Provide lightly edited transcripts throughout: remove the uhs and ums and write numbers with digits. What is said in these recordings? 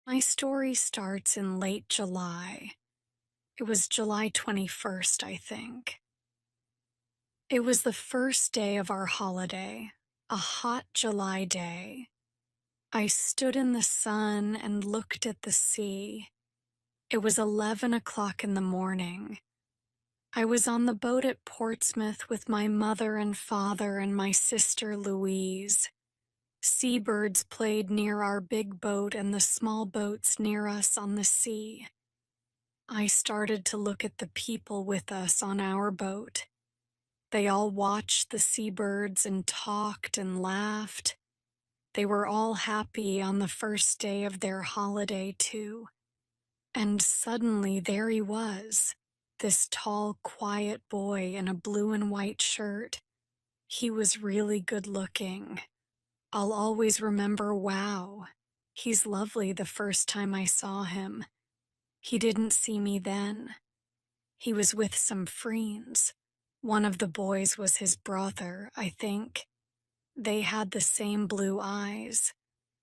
My story starts in late July. It was July 21st, I think. It was the first day of our holiday, a hot July day. I stood in the sun and looked at the sea. It was 11 o'clock in the morning. I was on the boat at Portsmouth with my mother and father and my sister Louise. Seabirds played near our big boat and the small boats near us on the sea. I started to look at the people with us on our boat. They all watched the seabirds and talked and laughed. They were all happy on the first day of their holiday, too. And suddenly there he was, this tall, quiet boy in a blue and white shirt. He was really good looking. I'll always remember, wow, he's lovely the first time I saw him. He didn't see me then. He was with some friends. One of the boys was his brother, I think. They had the same blue eyes,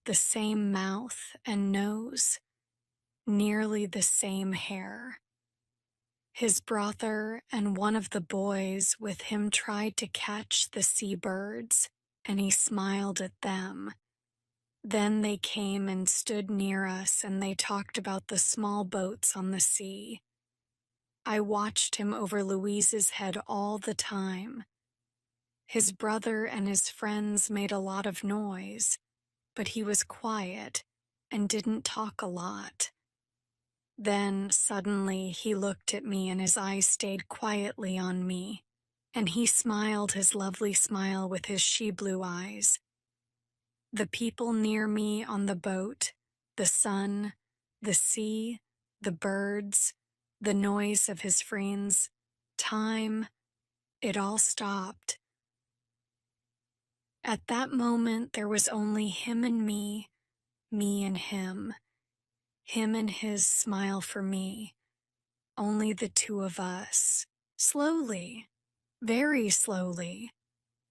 the same mouth and nose, nearly the same hair. His brother and one of the boys with him tried to catch the seabirds, and he smiled at them. Then they came and stood near us, and they talked about the small boats on the sea. I watched him over Louise's head all the time. His brother and his friends made a lot of noise, but he was quiet and didn't talk a lot. Then, suddenly, he looked at me and his eyes stayed quietly on me, and he smiled his lovely smile with his she-blue eyes. The people near me on the boat, the sun, the sea, the birds, the noise of his friends, time, it all stopped. At that moment, there was only him and me and him and his smile for me, only the two of us. Slowly, very slowly,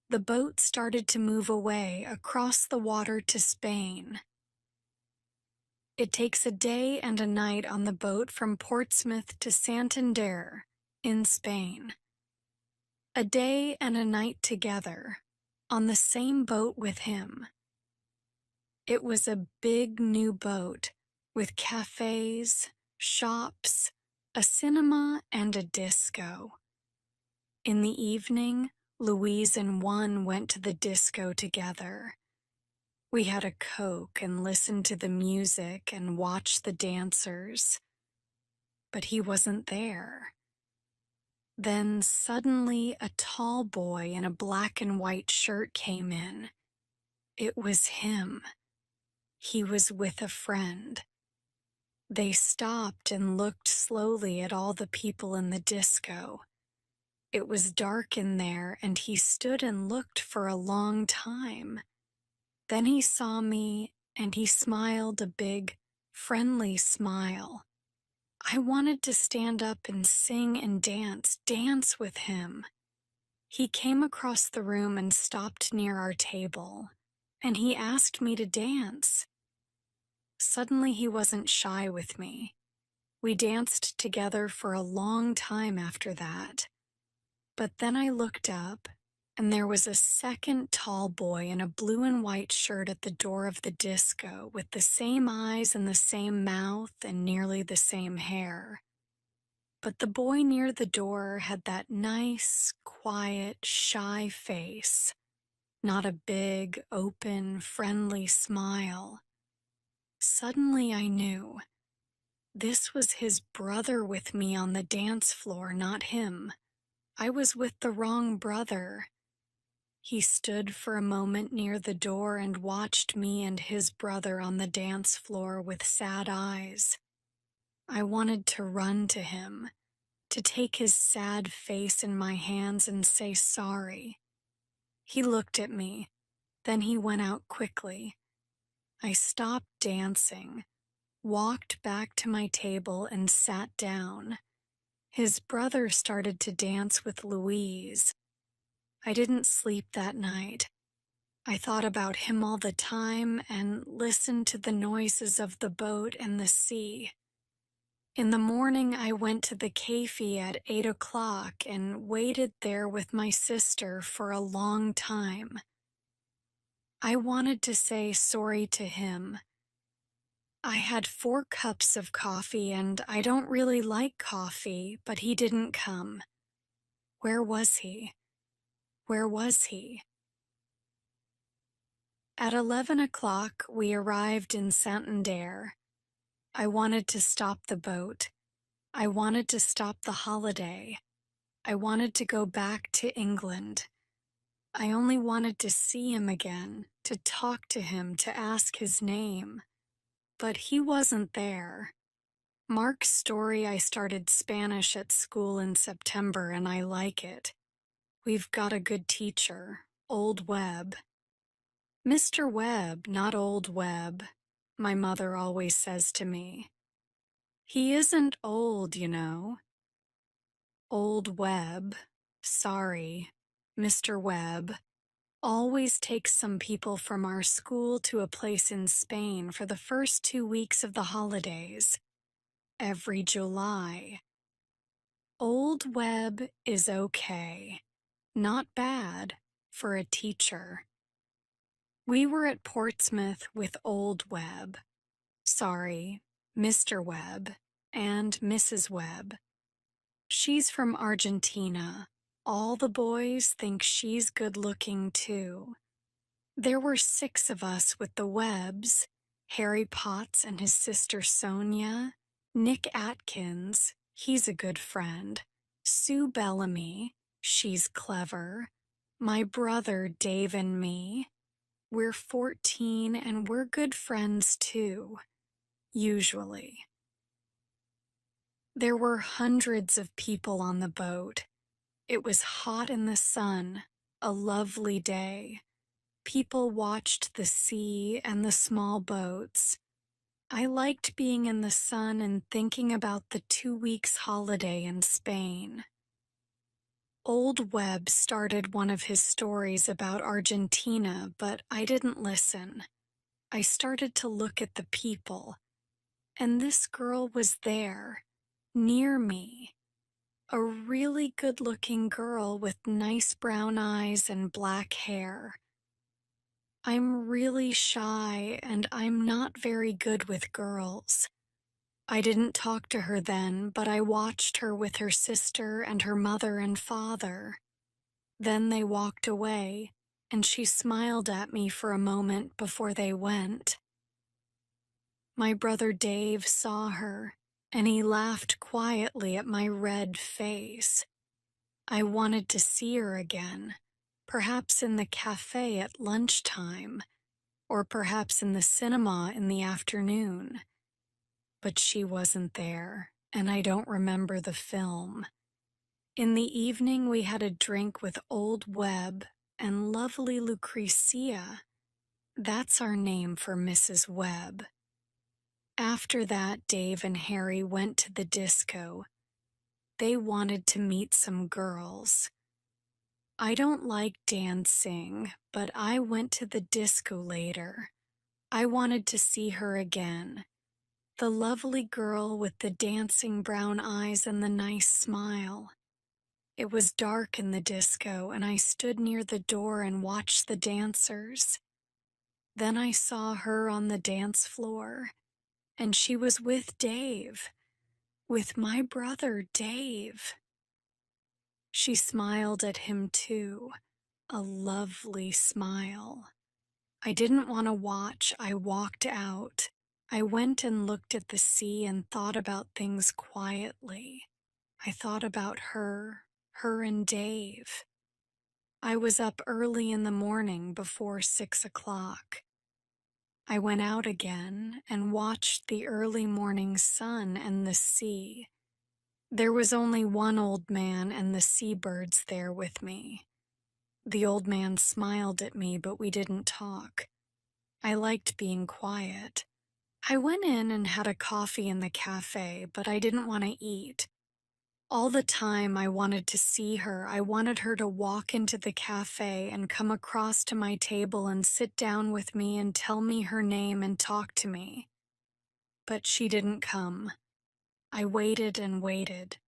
the boat started to move away across the water to Spain. It takes a day and a night on the boat from Portsmouth to Santander in Spain. A day and a night together on the same boat with him. It was a big new boat with cafes, shops, a cinema, and a disco. In the evening, Louise and one went to the disco together. We had a Coke and listened to the music and watched the dancers. But he wasn't there. Then suddenly a tall boy in a black and white shirt came in. It was him. He was with a friend. They stopped and looked slowly at all the people in the disco. It was dark in there, and he stood and looked for a long time. Then he saw me, and he smiled a big, friendly smile. I wanted to stand up and sing and dance with him. He came across the room and stopped near our table, and he asked me to dance. Suddenly he wasn't shy with me. We danced together for a long time after that. But then I looked up, and there was a second tall boy in a blue and white shirt at the door of the disco with the same eyes and the same mouth and nearly the same hair. But the boy near the door had that nice, quiet, shy face, not a big, open, friendly smile. Suddenly I knew. This was his brother with me on the dance floor, not him. I was with the wrong brother. He stood for a moment near the door and watched me and his brother on the dance floor with sad eyes. I wanted to run to him, to take his sad face in my hands and say sorry. He looked at me, then he went out quickly. I stopped dancing, walked back to my table and sat down. His brother started to dance with Louise. I didn't sleep that night. I thought about him all the time and listened to the noises of the boat and the sea. In the morning, I went to the cafe at 8 o'clock and waited there with my sister for a long time. I wanted to say sorry to him. I had 4 cups of coffee and I don't really like coffee, but he didn't come. Where was he? Where was he? At 11 o'clock, we arrived in Santander. I wanted to stop the boat. I wanted to stop the holiday. I wanted to go back to England. I only wanted to see him again, to talk to him, to ask his name. But he wasn't there. Mark's story, I started Spanish at school in September and I like it. We've got a good teacher, Old Webb. Mr. Webb, not Old Webb, my mother always says to me. He isn't old, you know. Old Webb, sorry, Mr. Webb, always takes some people from our school to a place in Spain for the first 2 weeks of the holidays. Every July. Old Webb is okay. Not bad for a teacher. We were at Portsmouth with Old Webb. Sorry, Mr. Webb and Mrs. Webb. She's from Argentina. All the boys think she's good-looking, too. There were 6 of us with the Webbs, Harry Potts and his sister Sonia, Nick Atkins, he's a good friend, Sue Bellamy, she's clever, my brother Dave and me. We're 14 and we're good friends, too, usually. There were hundreds of people on the boat. It was hot in the sun, a lovely day. People watched the sea and the small boats. I liked being in the sun and thinking about the 2 weeks holiday in Spain. Old Webb started one of his stories about Argentina, but I didn't listen. I started to look at the people, and this girl was there, near me. A really good-looking girl with nice brown eyes and black hair. I'm really shy and I'm not very good with girls. I didn't talk to her then, but I watched her with her sister and her mother and father. Then they walked away, and she smiled at me for a moment before they went. My brother Dave saw her, and he laughed quietly at my red face. I wanted to see her again, perhaps in the cafe at lunchtime, or perhaps in the cinema in the afternoon. But she wasn't there, and I don't remember the film. In the evening, we had a drink with Old Webb and lovely Lucretia. That's our name for Mrs. Webb. After that, Dave and Harry went to the disco. They wanted to meet some girls. I don't like dancing, but I went to the disco later. I wanted to see her again. The lovely girl with the dancing brown eyes and the nice smile. It was dark in the disco, and I stood near the door and watched the dancers. Then I saw her on the dance floor, and she was with Dave, with my brother Dave. She smiled at him too, a lovely smile. I didn't want to watch. I walked out. I went and looked at the sea and thought about things quietly. I thought about her and Dave. I was up early in the morning before 6 o'clock. I went out again and watched the early morning sun and the sea. There was only one old man and the seabirds there with me. The old man smiled at me, but we didn't talk. I liked being quiet. I went in and had a coffee in the cafe, but I didn't want to eat. All the time I wanted to see her. I wanted her to walk into the cafe and come across to my table and sit down with me and tell me her name and talk to me. But she didn't come. I waited and waited,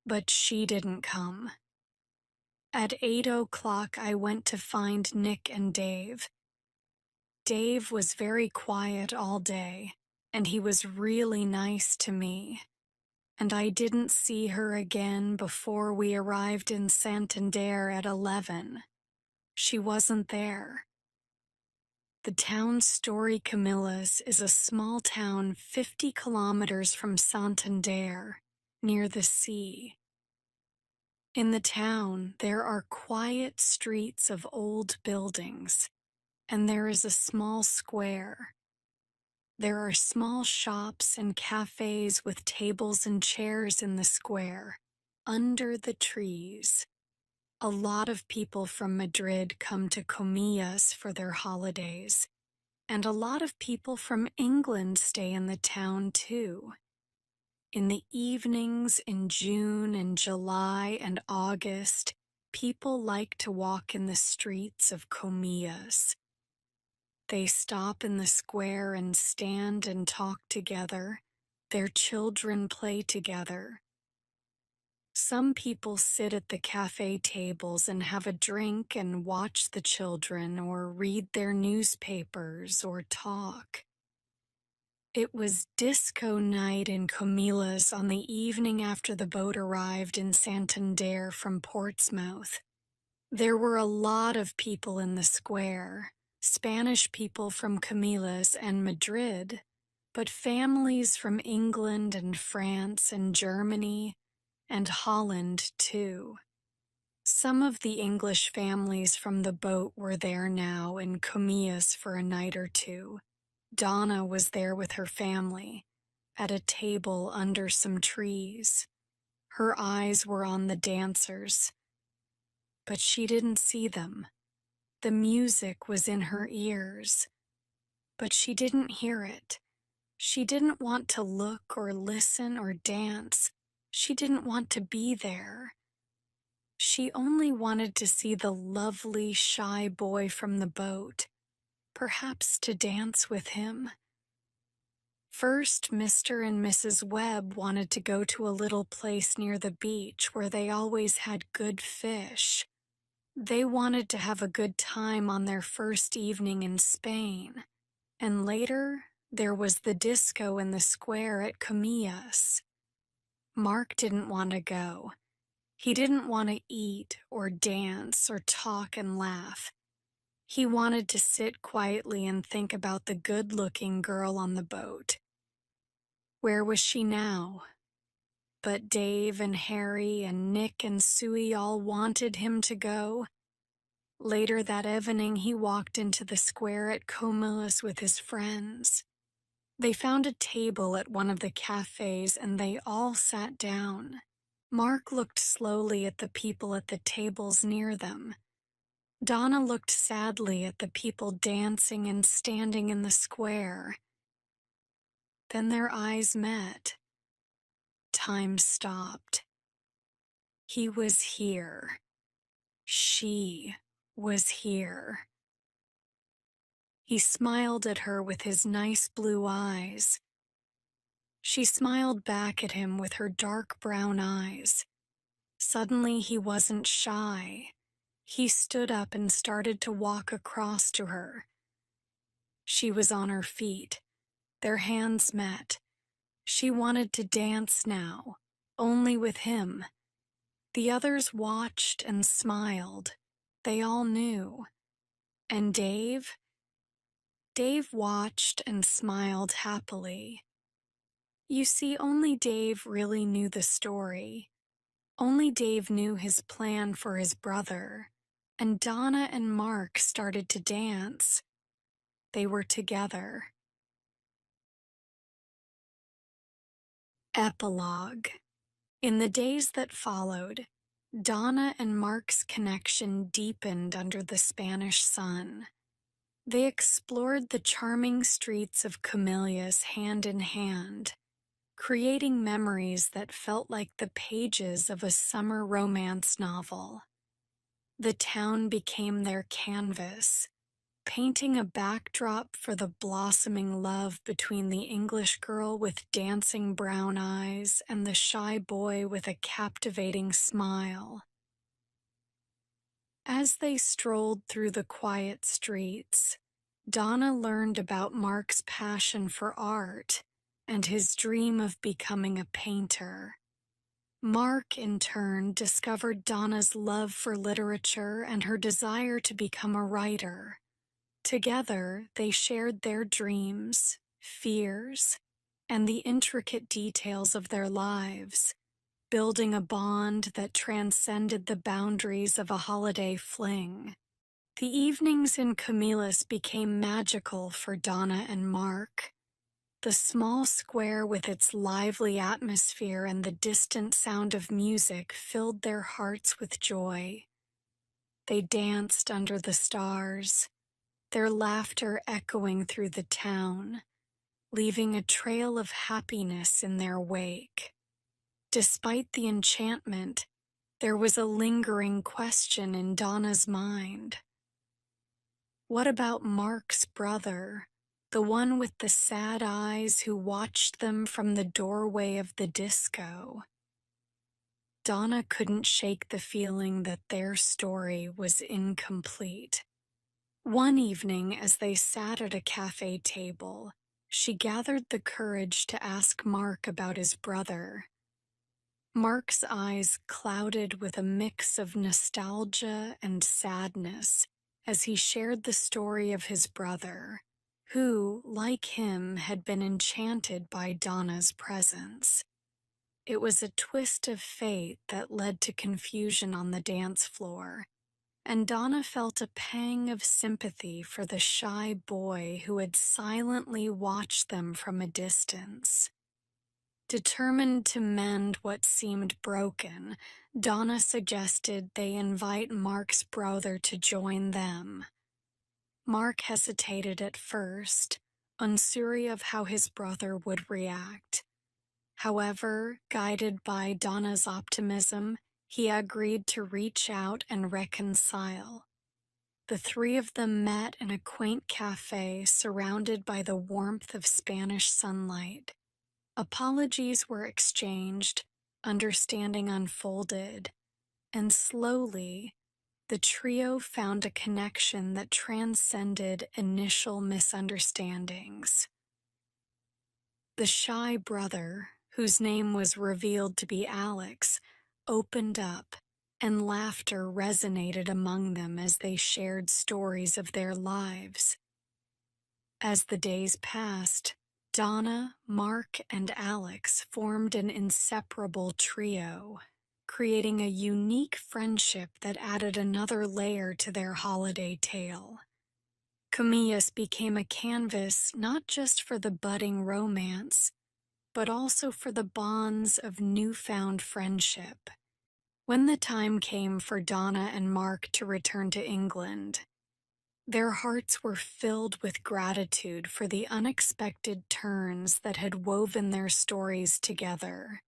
but she didn't come. At 8 o'clock, I went to find Nick and Dave. Dave was very quiet all day, and he was really nice to me. And I didn't see her again before we arrived in Santander at 11. She wasn't there. The town Story Camillas is a small town 50 kilometers from Santander, near the sea. In the town, there are quiet streets of old buildings, and there is a small square. There are small shops and cafes with tables and chairs in the square, under the trees. A lot of people from Madrid come to Comillas for their holidays, and a lot of people from England stay in the town too. In the evenings in June and July and August, people like to walk in the streets of Comillas. They stop in the square and stand and talk together. Their children play together. Some people sit at the cafe tables and have a drink and watch the children or read their newspapers or talk. It was disco night in Comillas on the evening after the boat arrived in Santander from Portsmouth. There were a lot of people in the square, Spanish people from Comillas and Madrid, but families from England and France and Germany and Holland too. Some of the English families from the boat were there now in Comillas for a night or two. Donna was there with her family, at a table under some trees. Her eyes were on the dancers, but she didn't see them. The music was in her ears, but she didn't hear it. She didn't want to look or listen or dance. She didn't want to be there. She only wanted to see the lovely, shy boy from the boat, perhaps to dance with him. First, Mr. and Mrs. Webb wanted to go to a little place near the beach where they always had good fish. They wanted to have a good time on their first evening in Spain. And later, there was the disco in the square at Comillas. Mark didn't want to go. He didn't want to eat or dance or talk and laugh. He wanted to sit quietly and think about the good-looking girl on the boat. Where was she now? But Dave and Harry and Nick and Suey all wanted him to go. Later that evening, he walked into the square at Comillas with his friends. They found a table at one of the cafes and they all sat down. Mark looked slowly at the people at the tables near them. Donna looked sadly at the people dancing and standing in the square. Then their eyes met. Time stopped. He was here. She was here. He smiled at her with his nice blue eyes. She smiled back at him with her dark brown eyes. Suddenly he wasn't shy. He stood up and started to walk across to her. She was on her feet. Their hands met. She wanted to dance now, only with him. The others watched and smiled. They all knew. And Dave watched and smiled happily. You see, only Dave really knew the story. Only Dave knew his plan for his brother. And Donna and Mark started to dance. They were together. Epilogue. In the days that followed, Donna and Mark's connection deepened under the Spanish sun. They explored the charming streets of Comillas hand in hand. creating memories that felt like the pages of a summer romance novel. The town became their canvas, painting a backdrop for the blossoming love between the English girl with dancing brown eyes and the shy boy with a captivating smile. As they strolled through the quiet streets, Donna learned about Mark's passion for art and his dream of becoming a painter. Mark, in turn, discovered Donna's love for literature and her desire to become a writer. Together, they shared their dreams, fears, and the intricate details of their lives, building a bond that transcended the boundaries of a holiday fling. The evenings in Camillus became magical for Donna and Mark. The small square with its lively atmosphere and the distant sound of music filled their hearts with joy. They danced under the stars, their laughter echoing through the town, leaving a trail of happiness in their wake. Despite the enchantment, there was a lingering question in Donna's mind. What about Mark's brother, the one with the sad eyes who watched them from the doorway of the disco? Donna couldn't shake the feeling that their story was incomplete. One evening, as they sat at a cafe table, she gathered the courage to ask Mark about his brother. Mark's eyes clouded with a mix of nostalgia and sadness as he shared the story of his brother, who, like him, had been enchanted by Donna's presence. It was a twist of fate that led to confusion on the dance floor, and Donna felt a pang of sympathy for the shy boy who had silently watched them from a distance. Determined to mend what seemed broken, Donna suggested they invite Mark's brother to join them. Mark hesitated at first, unsure of how his brother would react. However, guided by Donna's optimism, he agreed to reach out and reconcile. The three of them met in a quaint cafe surrounded by the warmth of Spanish sunlight. Apologies were exchanged, understanding unfolded, and slowly, the trio found a connection that transcended initial misunderstandings. The shy brother, whose name was revealed to be Alex, opened up, and laughter resonated among them as they shared stories of their lives. As the days passed, Donna, Mark, and Alex formed an inseparable trio, creating a unique friendship that added another layer to their holiday tale. Camillus became a canvas not just for the budding romance, but also for the bonds of newfound friendship. When the time came for Donna and Mark to return to England, their hearts were filled with gratitude for the unexpected turns that had woven their stories together.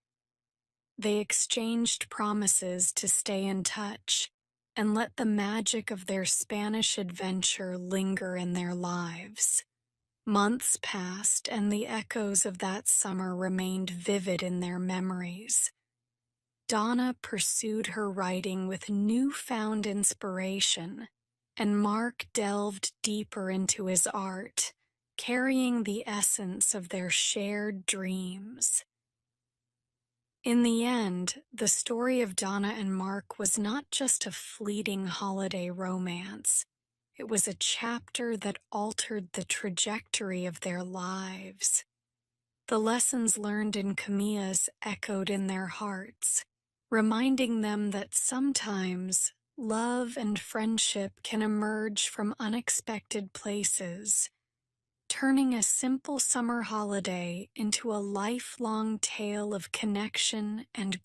They exchanged promises to stay in touch and let the magic of their Spanish adventure linger in their lives. Months passed, and the echoes of that summer remained vivid in their memories. Donna pursued her writing with newfound inspiration, and Mark delved deeper into his art, carrying the essence of their shared dreams. In the end, the story of Donna and Mark was not just a fleeting holiday romance. It was a chapter that altered the trajectory of their lives. The lessons learned in Camillus echoed in their hearts, reminding them that sometimes love and friendship can emerge from unexpected places, turning a simple summer holiday into a lifelong tale of connection and